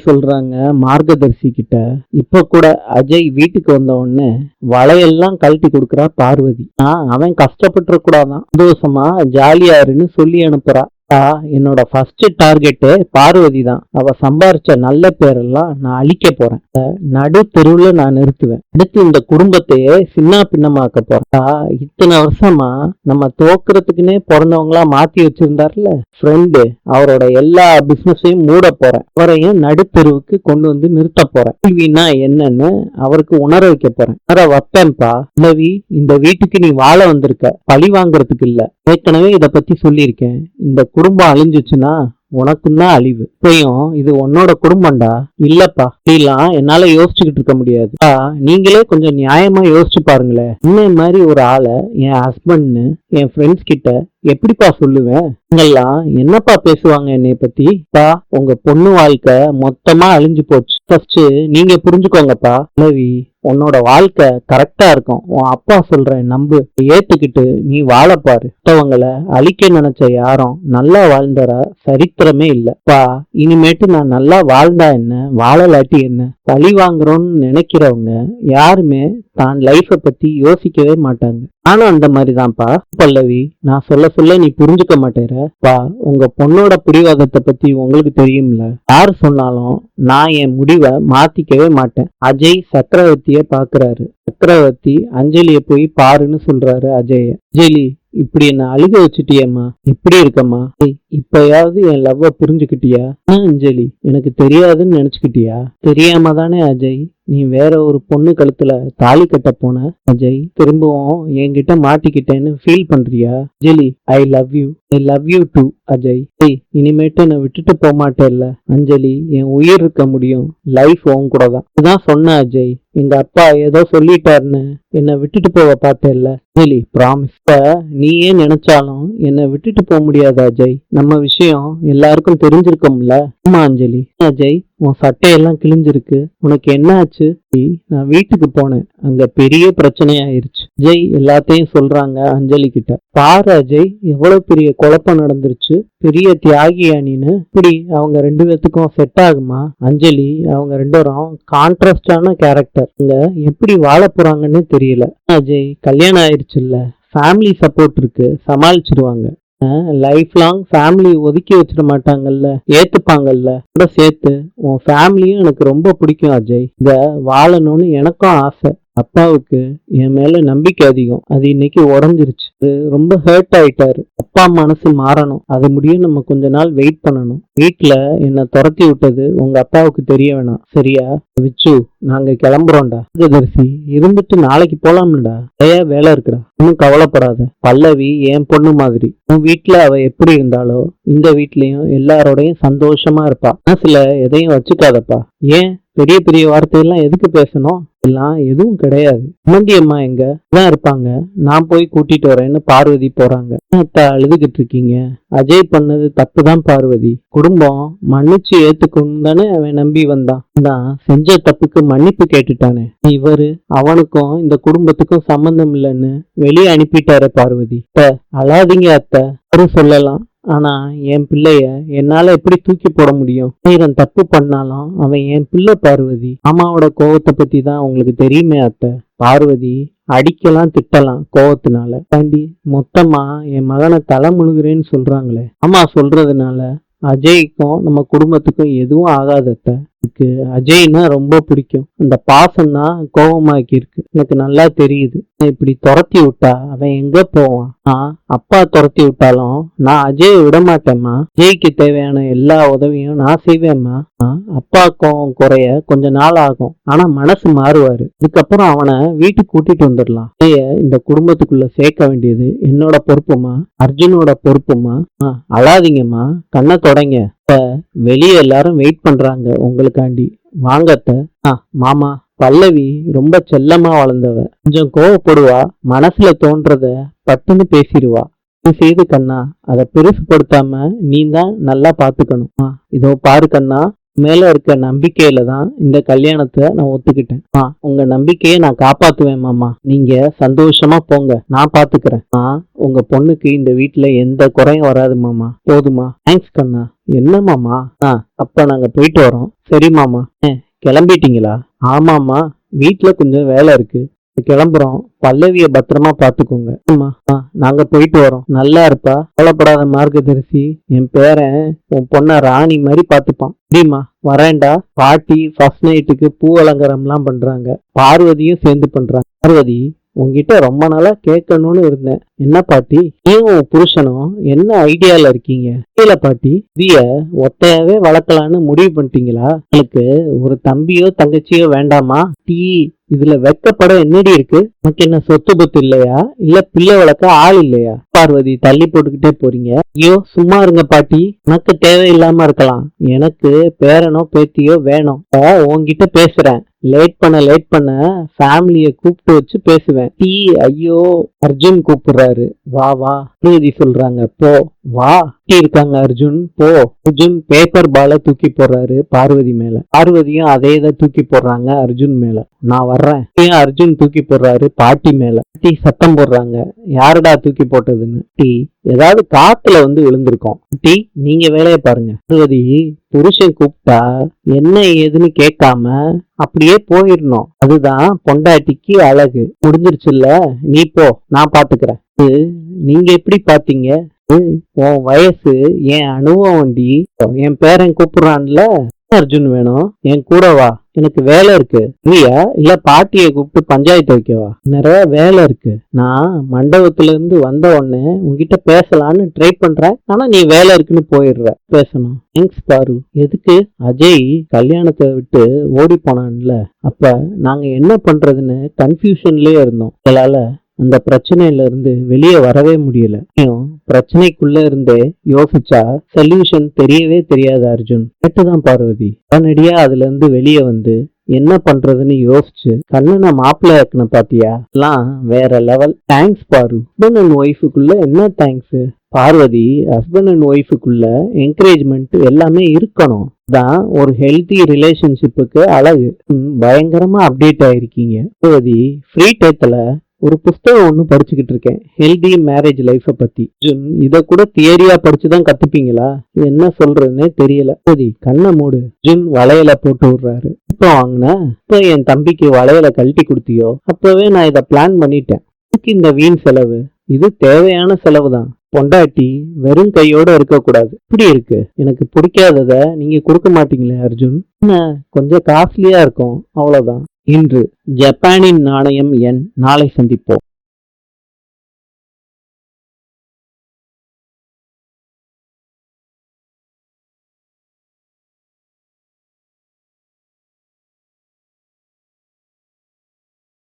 சொல்றாங்க மார்கதர்சி கிட்ட. இப்ப கூட அஜய் வீட்டுக்கு வந்த உடனே வளையெல்லாம் கழட்டி கொடுக்கறா பார்வதி. அவன் கஷ்டப்பட்டு கூடாதான், சந்தோஷமா ஜாலியாருன்னு சொல்லி அனுப்புறா. என்னோட ஃபர்ஸ்ட் டார்கெட்டு பார்வதி தான். அவ சம்பாரிச்ச நல்ல பேரெல்லாம் நான் அழிக்க போறேன். நடு தெருவுல நான் நிறுத்துவேன். அடுத்து இந்த குடும்பத்தையே சின்ன பின்னமாக்க போறேன். இத்தனை வருஷமா நம்ம தோக்குறதுக்குன்னே பிறந்தவங்களா மாத்தி வச்சிருந்தாருல ஃப்ரெண்டு, அவரோட எல்லா பிசினஸையும் மூட போறேன். அவரையும் நடுத்தெருவுக்கு கொண்டு வந்து நிறுத்த போறேன். கேள்வினா என்னன்னு அவருக்கு உணர வைக்க போறேன். உணர வைப்பேன்பா. உதவி, இந்த வீட்டுக்கு நீ வாழ வந்திருக்க, பழி வாங்குறதுக்கு இல்ல. ஏற்கனவே இத பத்தி சொல்லியிருக்கேன். இந்த குடும்பம் அழிஞ்சுச்சுன்னா உனக்குன்னா அழிவு. இப்பயும் இது உன்னோட குடும்பம்டா. இல்லப்பா, இப்படிலாம் என்னால யோசிச்சுக்கிட்டு இருக்க முடியாது. நீங்களே கொஞ்சம் நியாயமா யோசிச்சு பாருங்களேன். இந்த மாதிரி ஒரு ஆளை என் ஹஸ்பண்ட்னு என் ஃப்ரெண்ட்ஸ் கிட்ட எப்படிப்பா சொல்லுவேன்? நீங்கெல்லாம் என்னப்பா பேசுவாங்க என்னை பத்தி? உங்க பொண்ணு வாழ்க்கை மொத்தமா அழிஞ்சு போச்சு. ஃபர்ஸ்ட் நீங்க புரிஞ்சுக்கோங்கப்பா. உதவி, உன்னோட வாழ்க்கை கரெக்டா இருக்கும். உன் அப்பா சொல்றேன் நம்பு, ஏத்துக்கிட்டு நீ வாழப்பாரு. மற்றவங்களை அழிக்க நினைச்ச யாரும் நல்லா வாழ்ந்தற சரித்திரமே இல்லப்பா. இனிமேட்டு நான் நல்லா வாழ்ந்தா என்ன, வாழலாட்டி என்ன? பழி வாங்குறோம்னு நினைக்கிறவங்க யாருமே தான் லைஃப பத்தி யோசிக்கவே மாட்டாங்க. ஆனா அந்த மாதிரிதான்ப்பா பல்லவி, நான் சொல்ல சொல்ல நீ புரிஞ்சுக்க மாட்டேறப்பா. உங்க பொண்ணோட பிடிவாதத்தை பத்தி உங்களுக்கு தெரியும்ல. யாரு சொன்னாலும் நான் என் முடிவை மாத்திக்கவே மாட்டேன். அஜய் சக்கரவர்த்திய பாக்குறாரு. சக்கரவர்த்தி அஞ்சலிய போய் பாருன்னு சொல்றாரு அஜய. அஞ்சலி, இப்படி என்ன அழுக வச்சுட்டியம்மா, இப்படி இருக்கம்மா. இப்பயாவது என் லவ்வ புரிஞ்சுக்கிட்டியா? அஞ்சலி, எனக்கு தெரியாதுன்னு நினைச்சுக்கிட்டியா? தெரியாம தானே அஜய் நீ வேற ஒரு பொண்ணு கழுத்துல தாலி கட்ட போன. அஜய், திரும்பவும் என்கிட்ட மாட்டிக்கிட்டேன்னு ஃபீல் பண்றியா? Anjali, I love you. I love you too Ajay. இனிமேட்டு என்னை விட்டுட்டு போக மாட்டேல்ல அஞ்சலி? என் உயிர் இருக்க முடியும், லைஃப் உன் கூட தான். இதுதான் சொன்ன அஜய். எங்க அப்பா ஏதோ சொல்லிட்டாருன்னு என்னை விட்டுட்டு போக பார்த்தேல்ல அஞ்சலி, ப்ராமிஸ். நீயே நினைச்சாலும் என்னை விட்டுட்டு போக முடியாது அஜய். நம்ம விஷயம் எல்லாருக்கும் தெரிஞ்சிருக்கோம்ல. ஆமா அஞ்சலி. அஜய், உன் சட்டையெல்லாம் கிழிஞ்சிருக்கு, உனக்கு என்ன ஆச்சு? நான் வீட்டுக்கு போனேன், அங்க பெரிய பிரச்சனை ஆயிருச்சு. அஜய் எல்லாத்தையும் சொல்றாங்க அஞ்சலி கிட்ட. பாரு அஜய், எவ்வளவு பெரிய குழப்பம் நடந்துருச்சு. பெரிய தியாகியா நீனு. இப்படி அவங்க ரெண்டு பேத்துக்கும் செட் ஆகுமா? அஞ்சலி, அவங்க ரெண்டு பேரும் கான்ட்ராஸ்டான கேரக்டர். இங்க எப்படி வாழ போறாங்கன்னு தெரியல. அஜய், கல்யாணம் ஆயிருச்சுல்ல, ஃபேமிலி சப்போர்ட் இருக்கு, சமாளிச்சிருவாங்க. லைஃப் லாங் ஃபேமிலி ஒதுக்கி வச்சிட மாட்டாங்கல்ல, ஏத்துப்பாங்கல்ல. கூட சேர்த்து உன் ஃபேமிலியும் எனக்கு ரொம்ப பிடிக்கும் அஜய். இங்க வாழணும்னு எனக்கும் ஆசை. அப்பாவுக்கு என் மேல நம்பிக்கை அதிகம், அது இன்னைக்கு உடஞ்சிருச்சு. ரொம்ப ஹர்ட் ஆயிட்டாரு. அப்பா மனசு மாறணும், அது முடியும். நம்ம கொஞ்ச நாள் வெயிட் பண்ணணும். வீட்டுல என்ன துரத்தி விட்டது உங்க அப்பாவுக்கு தெரிய வேணாம், சரியா? விச்சு, நாங்க கிளம்புறோம்டா. ராஜதர்சி, இருந்துட்டு நாளைக்கு போலாம்டா. நிறைய வேலை இருக்குடா, இன்னும் கவலைப்படாத. பல்லவி என் பொண்ணு மாதிரி. உன் வீட்டுல அவ எப்படி இருந்தாலோ இந்த வீட்லயும் எல்லாரோடையும் சந்தோஷமா இருப்பா. மனசுல எதையும் வச்சுக்காதப்பா. ஏன் பெரிய பெரிய வார்த்தையெல்லாம் எதுக்கு பேசணும்? எல்லாம் எதுவும் கிடையாது. சுமந்தி அம்மா எங்க தான் இருப்பாங்க, நான் போய் கூட்டிட்டு வரேன்னு பார்வதி போறாங்க. அழுதுகிட்டு இருக்கீங்க? அஜய் பண்ணது தப்புதான் பார்வதி. குடும்பம் மன்னிச்சு ஏத்துக்கணும் தானே அவன் நம்பி வந்தான். செஞ்ச தப்புக்கு மன்னிப்பு கேட்டுட்டானே. இவரு அவனுக்கும் இந்த குடும்பத்துக்கும் சம்பந்தம் இல்லைன்னு வெளியே அனுப்பிட்டாரு பார்வதி. அழாதீங்க அத்தை, அவரும் சொல்லலாம். ஆனா என் பிள்ளைய என்னால எப்படி தூக்கி போட முடியும்? 1000 தப்பு பண்ணாலும் அவன் என் பிள்ளை பார்வதி. அம்மாவோட கோவத்தை பத்தி தான் உங்களுக்கு தெரியுமே அத்தை. பார்வதி அடிக்கலாம் திட்டலாம் கோவத்தினால தாண்டி மொத்தமா என் மகனை தலை முழுகிறேன்னு சொல்றாங்களே. அம்மா சொல்றதுனால அஜய்க்கும் நம்ம குடும்பத்துக்கும் எதுவும் ஆகாதத்த. எனக்கு அஜய்னா ரொம்ப பிடிக்கும். அந்த பாசம் தான் கோபமாக்கி இருக்கு, எனக்கு நல்லா தெரியுது. இப்படி துரத்தி விட்டா அவன் எங்க போவான்? அப்பா துரத்தி விட்டாலும் நான் அஜயை விட மாட்டேம்மா. அஜய்க்கு தேவையான எல்லா உதவியும் நான் செய்வேம்மா. அப்பா கோவம் குறைய கொஞ்ச நாள் ஆகும், ஆனா மனசு மாறுவாரு. இதுக்கப்புறம் அவனை வீட்டுக்கு கூட்டிட்டு வந்துடலாம். அஜய இந்த குடும்பத்துக்குள்ள சேர்க்க வேண்டியது என்னோட பொறுப்புமா, அர்ஜுனோட பொறுப்புமா. அழாதீங்கம்மா, கண்ணை தொடங்க. வெளியே எல்லாரும் வெயிட் பண்றாங்க உங்களுக்காண்டி. வாங்கத்த. மாமா, பல்லவி ரொம்ப செல்லமா வளர்ந்தவ, கொஞ்சம் கோவப்படுவா, மனசுல தோன்றத பட்டுன்னு பேசிடுவா. செய்து கண்ணா, அதை பெருசுப்படுத்தாம நீ தான் நல்லா பாத்துக்கணும். இதோ பாரு கண்ணா, மேல இருக்க நம்பிக்கையில தான் இந்த கல்யாணத்தை நான் ஒத்துக்கிட்டேன். உங்க நம்பிக்கையை நான் காப்பாத்துவேன் மாமா. நீங்க சந்தோஷமா போங்க, நான் பாத்துக்கிறேன். உங்க பொண்ணுக்கு இந்த வீட்டுல எந்த குறையும் வராது மாமா. போதுமா? தேங்க்ஸ் கண்ணா. என்ன மாமா? அப்ப நாங்க போயிட்டு வரோம். சரி மாமா. கிளம்பிட்டீங்களா? ஆமாமா, வீட்டுல கொஞ்சம் வேலை இருக்கு, கிளம்புறோம். பல்லவிய பத்திரமா பாத்துக்கோங்க. நாங்க போயிட்டு வரோம். நல்லா இருப்பா, கவலைப்படாத மார்கதரிசி. என் பேரன் உன் பொண்ண ராணி மாதிரி பாத்துப்பான். சரிம்மா, வரேன்டா. பாட்டி ஃபர்ஸ்ட் நைட்டுக்கு பூ அலங்காரம் எல்லாம் பண்றாங்க, பார்வதியும் சேர்ந்து பண்றாங்க. பார்வதி, உங்ககிட்ட ரொம்ப நாளா கேட்கணும்னு இருந்தேன். என்ன பாட்டி, நீயும் உன் புருஷனும் என்ன ஐடியால இருக்கீங்க? இல்ல பாட்டி, இதிய ஒத்தையாவே வளர்க்கலான்னு முடிவு பண்ணிட்டீங்களா? உங்களுக்கு ஒரு தம்பியோ தங்கச்சியோ வேண்டாமா? இதுல வெக்கப்பட என்னடி இருக்கு? உனக்கு என்ன சொத்து பத்து இல்லையா? இல்ல பிள்ளை வளர்க்க ஆள் இல்லையா? பார்வதி தள்ளி போட்டுக்கிட்டே போறீங்க. ஐயோ சும்மா இருங்க பாட்டி, உனக்கு தேவையில்லாம இருக்கலாம், எனக்கு பேரனோ பேத்தியோ வேணும். உன்கிட்ட பேசுறேன். லேட் பண்ண ஃபேமிலிய கூப்பிட்டு வச்சு பேசுவேன். ஐயோ அர்ஜுன் கூப்பிடுறாரு, வா வா. பார்வதி சொல்றாங்க, போ வா. இருக்காங்க அர்ஜுன், போ. அர்ஜுன் பேப்பர் பால தூக்கி போடுறாரு பார்வதி மேல. பார்வதியும் அதே தான் தூக்கி போடுறாங்க அர்ஜுன் மேல. நான் வர்றேன். அர்ஜுன் தூக்கி போடுறாரு பாட்டி மேல. பாட்டி சத்தம் போடுறாங்க, யாருடா தூக்கி போட்டதுன்னு. ஏதாவது காத்துல வந்து விழுந்திருக்கோம். நீங்க வேலைய பாருங்க. பார்வதி, புருஷன் கூப்பிட்டா என்ன ஏதுன்னு கேட்காம அப்படியே போயிடணும். அதுதான் பொண்டாட்டிக்கு அழகு. முடிஞ்சிருச்சுல்ல, நீ போ, நான் பாத்துக்கிறேன். நீங்க எப்படி பாத்தீங்க? உன் வயசு என் அனுபவம் வண்டி. என் பேரன் கூப்பிடுறான்ல, அர்ஜுன் வேணும், என் கூட வா, எனக்கு வேலை இருக்கு. நீயா இல்ல பாட்டியை கூப்பிட்டு பஞ்சாயத்து வைக்கவா? நிறைய வேலை இருக்கு. நான் மண்டபத்துல இருந்து வந்த உடனே உங்ககிட்ட பேசலான்னு ட்ரை பண்றேன், ஆனா நீ வேலை இருக்குன்னு போயிடுற. பேசணும். தேங்க்ஸ் பாரு. எதுக்கு? அஜய் கல்யாணத்தை விட்டு ஓடி போனான்ல, அப்ப நாங்க என்ன பண்றதுன்னு கன்ஃபியூஷன்லயே இருந்தோம். எங்களால அந்த பிரச்சனையில இருந்து வெளியே வரவே முடியல. பிரச்சனைக்குள்ள இருந்தே யோசிச்சா சொல்யூஷன் தெரியவே தெரியாது அர்ஜுன். கேட்டுதான் பார்வதி. உடனடியா அதுல இருந்து வெளியே வந்து என்ன பண்றதுன்னு யோசிச்சு கண்ணனை மாப்பிள்ளை ஆக்குன பாத்தியா, எல்லாம் வேற level. Thanks Paru. Husband and ஒய்ஃபுக்குள்ள என்ன தேங்க்ஸ்? பார்வதி, ஹஸ்பண்ட் அண்ட் ஒய்ஃபுக்குள்ள என்கரேஜ்மெண்ட் எல்லாமே இருக்கணும். தான் ஒரு ஹெல்தி ரிலேஷன்ஷிப்புக்கு அழகு. பயங்கரமா அப்டேட் ஆயிருக்கீங்க. பார்வதி, ஃப்ரீ டைத்துல ஒரு புஸ்தகம் ஒண்ணு படிச்சுக்கிட்டு இருக்கேன், ஹெல்தி மேரேஜ் லைஃப பத்தி. இத கூட தியரியா படிச்சுதான் கத்துப்பீங்களா? என்ன சொல்றதுன்னே தெரியல. போதி, கண்ணை மூடு. வளையல போட்டு விடுறாரு. இப்ப வாங்கின, இப்ப என் தம்பிக்கு வளையல கழட்டி கொடுத்தியோ அப்பவே நான் இத பிளான் பண்ணிட்டேன். இந்த வீண் செலவு, இது தேவையான செலவு தான். பொண்டாட்டி வெறும் கையோட இருக்க கூடாது. இப்படி இருக்கு, எனக்கு பிடிக்காதத நீங்க கொடுக்க மாட்டீங்களே அர்ஜுன். என்ன கொஞ்சம் காஸ்ட்லியா இருக்கும், அவ்வளவுதான். இன்று ஜப்பானின் நாணயம் எண். நாளை சந்திப்போம்.